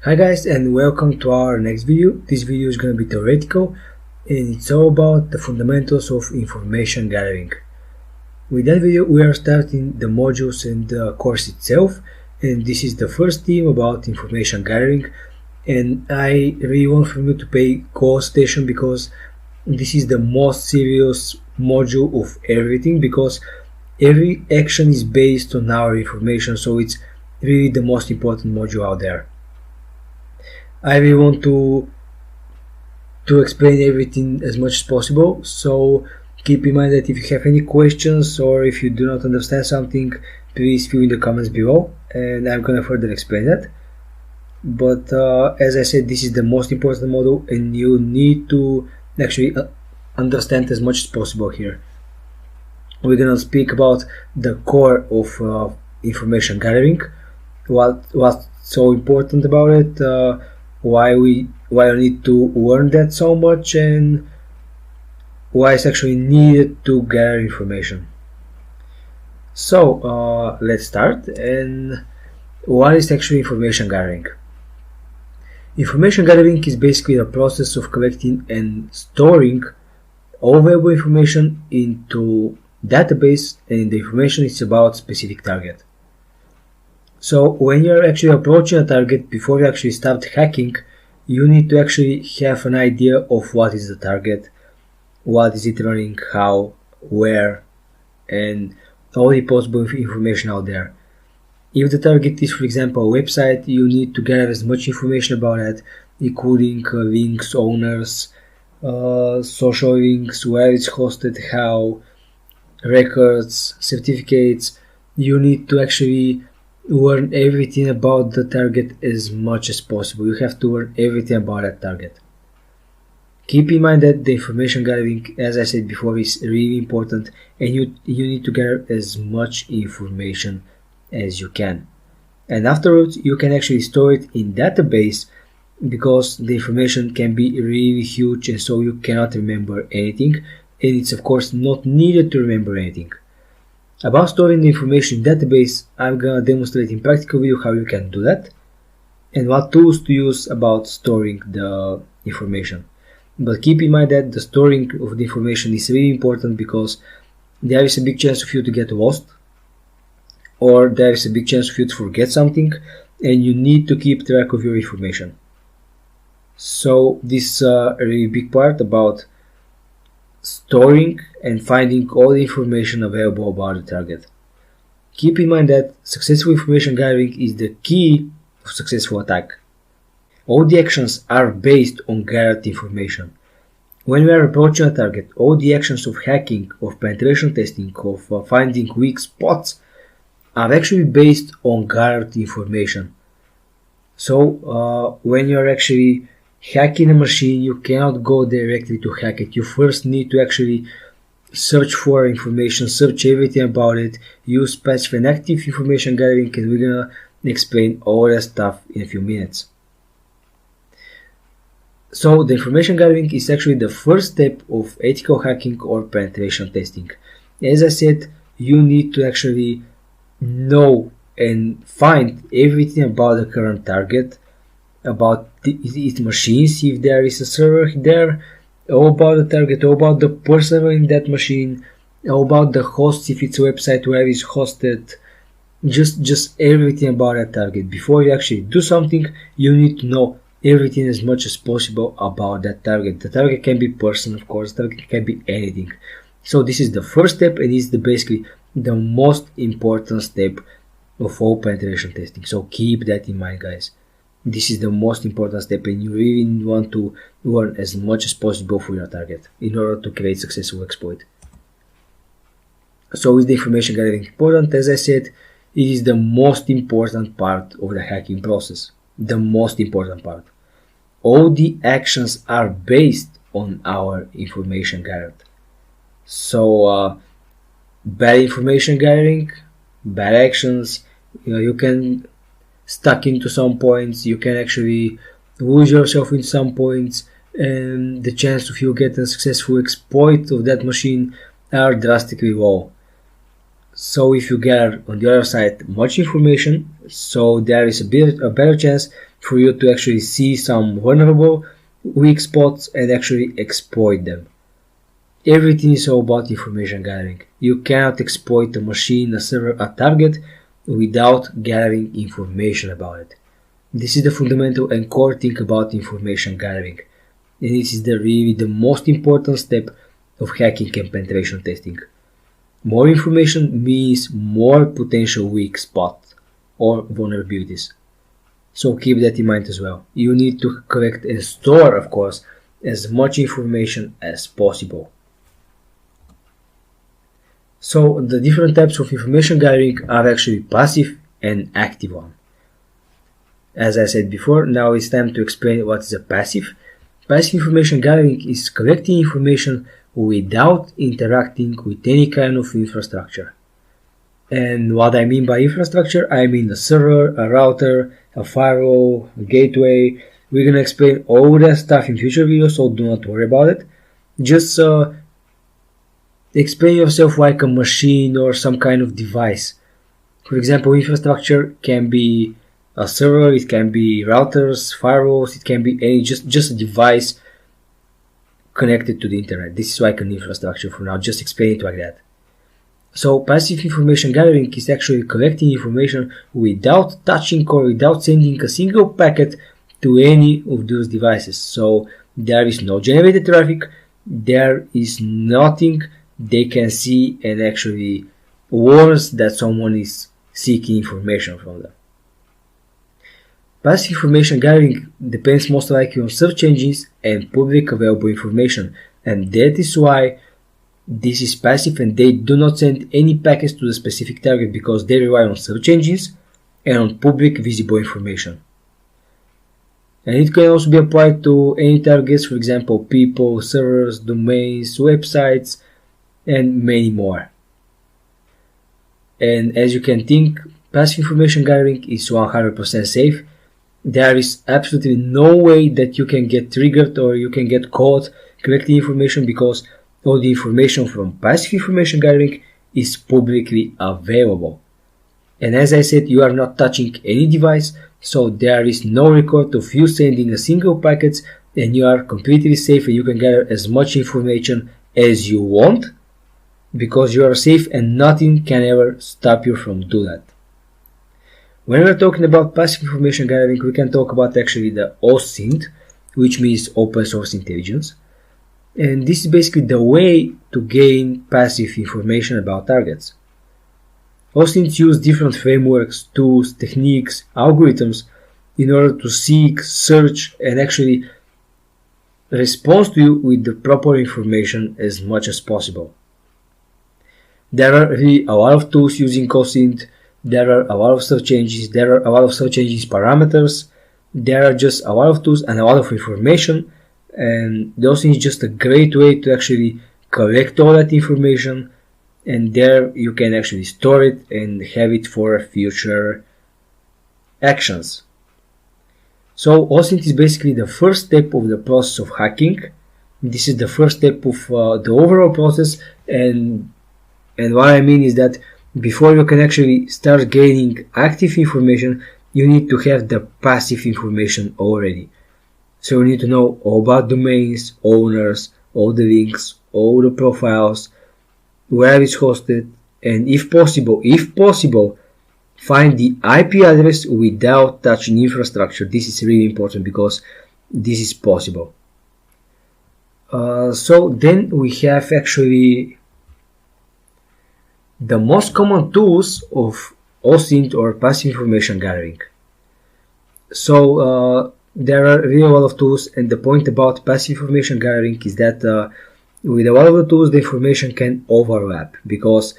Hi guys, and welcome to our next video. This video is going to be theoretical and it's all about the fundamentals of information gathering. With that video we are starting the modules and the course itself, and this is the first theme about information gathering, and I really want for you to pay close attention because this is the most serious module of everything, because every action is based on our information, so it's really the most important module out there. I really want to explain everything as much as possible, so keep in mind that if you have any questions or if you do not understand something, please fill in the comments below and I'm gonna further explain that. But as I said, this is the most important module and you need to actually understand as much as possible here. We're gonna speak about the core of information gathering, what's so important about it, why we need to learn that so much, and why it's actually needed to gather information. So let's start. And what is actually information gathering? Information gathering is basically the process of collecting and storing all available information into database, and the information is about specific target. So when you're actually approaching a target, before you actually start hacking, you need to actually have an idea of what is the target, what is it running, how, where, and all the possible information out there. If the target is, for example, a website, you need to gather as much information about it, including links, owners, social links, where it's hosted, how, records, certificates. You need to actually learn everything about the target as much as possible. You have to learn everything about that target. Keep in mind that the information gathering, as I said before, is really important, and you need to gather as much information as you can. And afterwards you can actually store it in database, because the information can be really huge and so you cannot remember anything, and it's of course not needed to remember anything. About storing the information in database, I'm gonna demonstrate in practical video how you can do that and what tools to use about storing the information. But keep in mind that the storing of the information is really important, because there is a big chance of you to get lost, or there is a big chance of you to forget something, and you need to keep track of your information. So this is a really big part about storing and finding all the information available about the target. Keep in mind that successful information gathering is the key of successful attack. All the actions are based on gathered information. When we are approaching a target, all the actions of hacking, of penetration testing, of finding weak spots are actually based on gathered information. So when you are actually hacking a machine, you cannot go directly to hack it. You first need to actually search for information, search everything about it, use passive and active information gathering, and we're gonna explain all that stuff in a few minutes. So the information gathering is actually the first step of ethical hacking or penetration testing. As I said, you need to actually know and find everything about the current target, about its machines, if there is a server there, all about the target, all about the person in that machine, all about the hosts, if it's a website, where it's hosted, just everything about that target. Before you actually do something, you need to know everything as much as possible about that target. The target can be person, of course, the target can be anything. So this is the first step, and is basically the most important step of all penetration testing. So keep that in mind, guys. This is the most important step, and you really want to learn as much as possible for your target in order to create successful exploit. So is the information gathering important? As I said, it is the most important part of the hacking process. The most important part. All the actions are based on our information gathered. So bad information gathering, bad actions, you can stuck into some points, you can actually lose yourself in some points, and the chance of you getting a successful exploit of that machine are drastically low. So if you gather on the other side much information, so there is a better chance for you to actually see some vulnerable weak spots and actually exploit them. Everything is all about information gathering. You cannot exploit a machine, a server, a target without gathering information about it. This is the fundamental and core thing about information gathering. And this is really the most important step of hacking and penetration testing. More information means more potential weak spots or vulnerabilities. So keep that in mind as well. You need to collect and store, of course, as much information as possible. So the different types of information gathering are actually passive and active one. As I said before, now it's time to explain what is a passive. Passive information gathering is collecting information without interacting with any kind of infrastructure. And what I mean by infrastructure, I mean a server, a router, a firewall, a gateway. We're gonna explain all that stuff in future videos, so do not worry about it. Just explain yourself like a machine or some kind of device. For example, infrastructure can be a server, it can be routers, firewalls, it can be any just a device connected to the internet. This is like an infrastructure for now, just explain it like that. So passive information gathering is actually collecting information without touching or without sending a single packet to any of those devices. So there is no generated traffic, there is nothing they can see and actually warns that someone is seeking information from them. Passive information gathering depends most likely on search engines and public available information, and that is why this is passive and they do not send any packets to the specific target because they rely on search engines and on public visible information. And it can also be applied to any targets, for example, people, servers, domains, websites, and many more. And as you can think, passive information gathering is 100% safe. There is absolutely no way that you can get triggered or you can get caught collecting information because all the information from passive information gathering is publicly available. And as I said, you are not touching any device, so there is no record of you sending a single packet, and you are completely safe and you can gather as much information as you want because you are safe and nothing can ever stop you from doing that. When we're talking about passive information gathering, we can talk about actually the SAnet, which means open source intelligence. And this is basically the way to gain passive information about targets. SAnet use different frameworks, tools, techniques, algorithms in order to seek, search, and actually respond to you with the proper information as much as possible. There are really a lot of tools using SAnet. There are a lot of search engines. There are a lot of search engines parameters. There are just a lot of tools and a lot of information. And the SAnet is just a great way to actually collect all that information. And there you can actually store it and have it for future actions. So SAnet is basically the first step of the process of hacking. This is the first step of the overall process. And what I mean is that before you can actually start gaining active information, you need to have the passive information already. So you need to know all about domains, owners, all the links, all the profiles, where it's hosted, and if possible, find the IP address without touching infrastructure. This is really important because this is possible. So then we have actually the most common tools of SAnet or passive information gathering. So there are really a lot of tools, and the point about passive information gathering is that with a lot of the tools the information can overlap because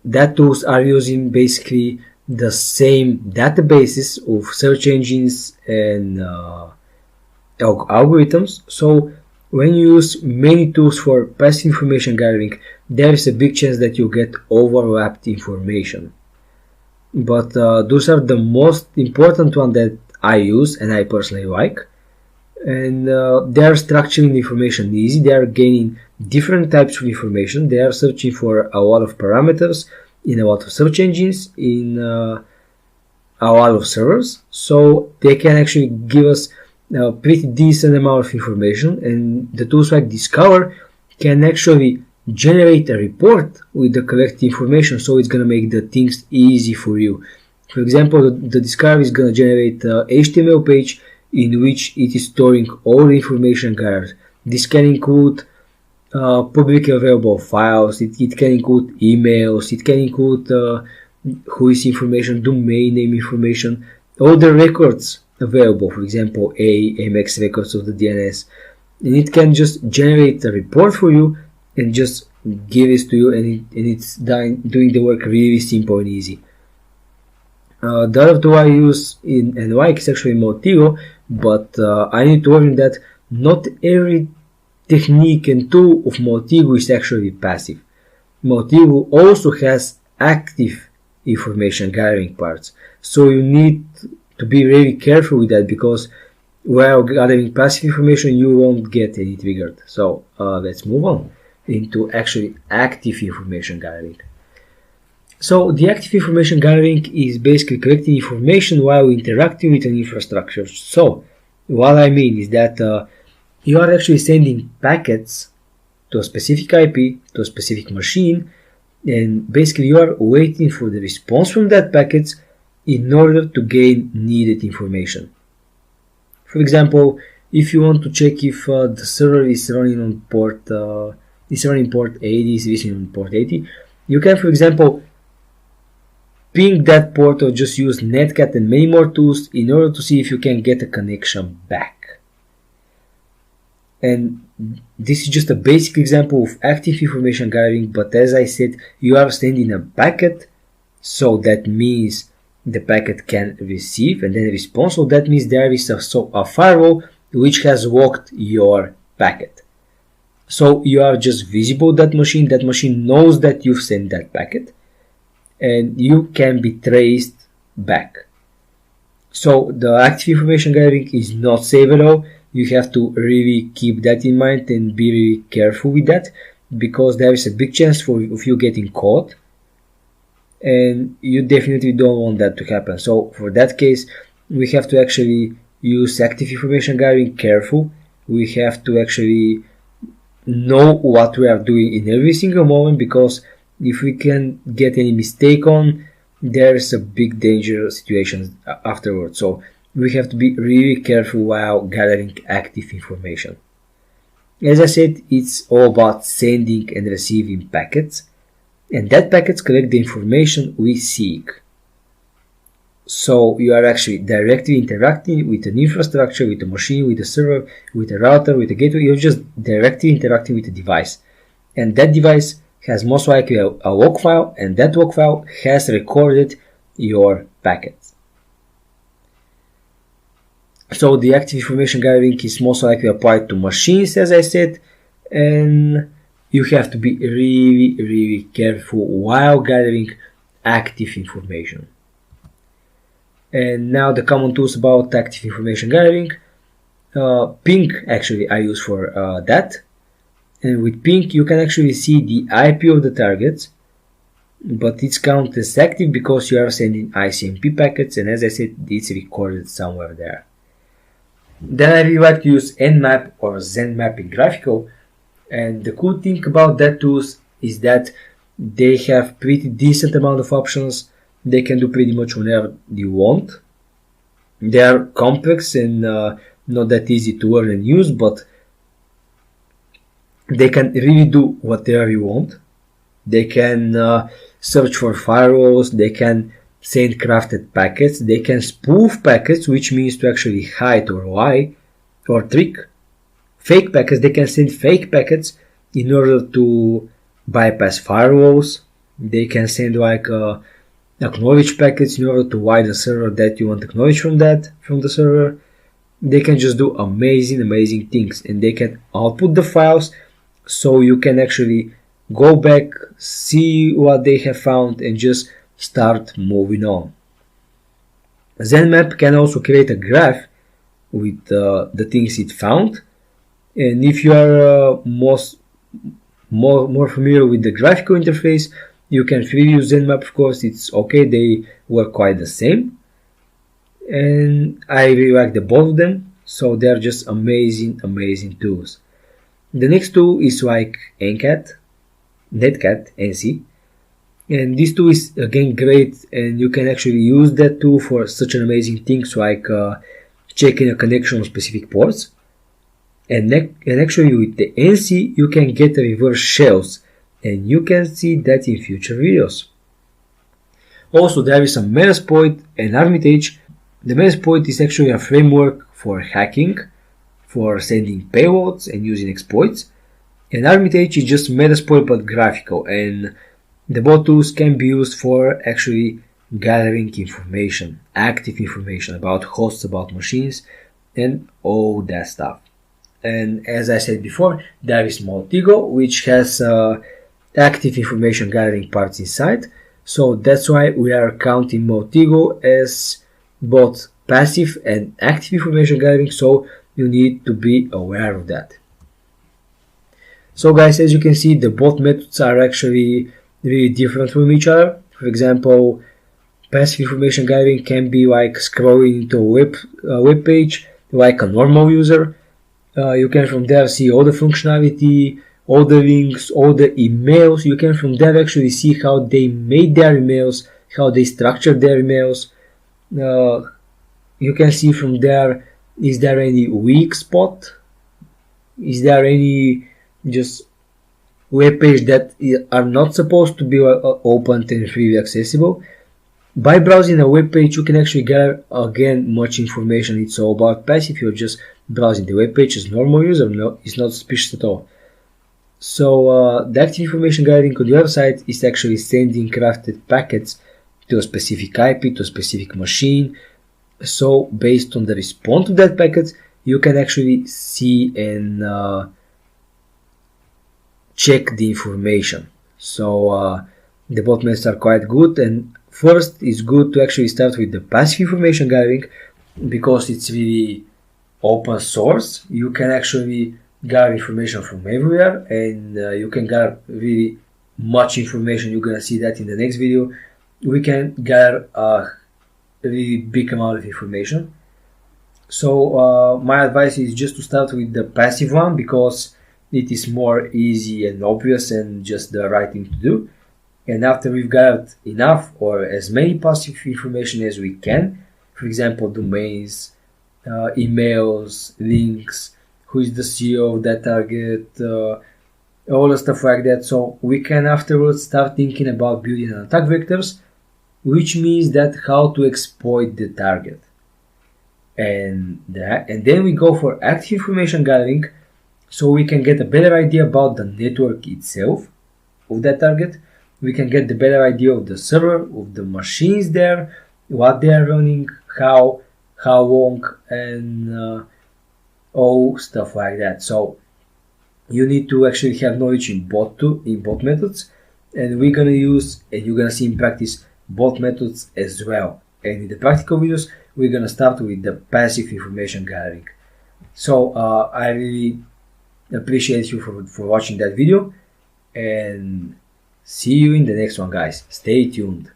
that tools are using basically the same databases of search engines and algorithms. So when you use many tools for passive information gathering, there is a big chance that you get overlapped information. But those are the most important one that I use and I personally like. And they are structuring the information easy. They are gaining different types of information. They are searching for a lot of parameters in a lot of search engines, in a a lot of servers, so they can actually give us a pretty decent amount of information, and the tools like Discover can actually generate a report with the correct information, so it's going to make the things easy for you. For example, the Discover is going to generate a HTML page in which it is storing all the information gathered. This can include publicly available files, it can include emails, it can include who is information, domain name information, all the records available, for example, AMX records of the DNS. And it can just generate a report for you and just give this to you, and it's doing the work really simple and easy. The other tool I use and like is actually Motivo, but I need to warn that not every technique and tool of Motivo is actually passive. Motivo also has active information gathering parts, so you need to be very careful with that, because while gathering passive information you won't get any triggered. So let's move on into actually active information gathering. So the active information gathering is basically collecting information while interacting with an infrastructure. So what I mean is that you are actually sending packets to a specific IP, to a specific machine, and basically you are waiting for the response from that packet in order to gain needed information. For example, if you want to check if the server is running on port 80, is listening on port 80, you can, for example, ping that port or just use netcat and many more tools in order to see if you can get a connection back. And this is just a basic example of active information gathering, but as I said, you are sending a packet, so that means the packet can receive and then respond, so that means there is a firewall which has walked your packet. So you are just visible that machine knows that you've sent that packet, and you can be traced back. So the active information gathering is not safe at all. You have to really keep that in mind and be really careful with that, because there is a big chance of you getting caught, and you definitely don't want that to happen. So for that case, we have to actually use active information gathering careful. We have to actually know what we are doing in every single moment, because if we can get any mistake on, there's a big danger situation afterwards. So we have to be really careful while gathering active information. As I said, it's all about sending and receiving packets, and that packets collect the information we seek. So you are actually directly interacting with an infrastructure, with a machine, with a server, with a router, with a gateway. You're just directly interacting with a device, and that device has most likely a log file, and that log file has recorded your packets. So the active information gathering is most likely applied to machines, as I said, and you have to be really careful while gathering active information. And now the common tools about active information gathering. Ping actually I use for that. And with ping you can actually see the IP of the targets, but it's counted as active because you are sending ICMP packets, and as I said, it's recorded somewhere there. Then I really like to use Nmap or ZenMap in graphical, and the cool thing about that tools is that they have pretty decent amount of options. They can do pretty much whatever you want. They are complex and not that easy to learn and use, but they can really do whatever you want. They can search for firewalls, they can send crafted packets, they can spoof packets, which means to actually hide or lie or trick. Fake packets, they can send fake packets in order to bypass firewalls. They can send like acknowledge packets in order to lie the server that you want to acknowledge from the server. They can just do amazing things, and they can output the files so you can actually go back, see what they have found, and just start moving on. ZenMap can also create a graph with the things it found, and if you are more familiar with the graphical interface, you can freely use ZenMap. Of course, it's okay, they work quite the same. and I really like the both of them, so they're just amazing tools. The next tool is like NCAT, Netcat, NC, and this tool is again great, and you can actually use that tool for such an amazing things like checking a connection on specific ports. And actually with the NC you can get reverse shells, and you can see that in future videos. Also there is some Metasploit and Armitage. The Metasploit is actually a framework for hacking, for sending payloads and using exploits. And Armitage is just Metasploit but graphical, and the both tools can be used for actually gathering information, active information about hosts, about machines, and all that stuff. And as I said before, there is Multigo, which has active information gathering parts inside. So that's why we are counting Multigo as both passive and active information gathering, so you need to be aware of that. So guys, as you can see, the both methods are actually really different from each other. For example, passive information gathering can be like scrolling into a web page like a normal user. You can from there see all the functionality, all the links, all the emails. You can from there actually see how they made their emails, how they structured their emails. You can see from there, is there any weak spot? Is there any just web page that are not supposed to be open and freely accessible? By browsing a web page, you can actually gather again much information. It's all about passive. You're just browsing the web page as normal user. No, it's not suspicious at all. So the active information gathering on the other side is actually sending crafted packets to a specific IP, to a specific machine. So based on the response to that packet, you can actually see and check the information. So the both methods are quite good, and first it's good to actually start with the passive information gathering because it's really open source. You can actually gather information from everywhere, and you can gather really much information. You're gonna see that in the next video. We can gather a really big amount of information. So my advice is just to start with the passive one because it is more easy and obvious and just the right thing to do. And after we've gathered enough or as many passive information as we can, for example, domains, emails, links, who is the CEO of that target, all the stuff like that. So we can afterwards start thinking about building an attack vectors, which means that how to exploit the target. And then we go for active information gathering, so we can get a better idea about the network itself of that target. We can get the better idea of the server, of the machines there, what they are running, how long, and all stuff like that. So you need to actually have knowledge in both methods, and we're gonna use, and you're gonna see in practice, both methods as well. And in the practical videos, we're gonna start with the passive information gathering. So I really appreciate you for watching that video, and see you in the next one, guys. Stay tuned.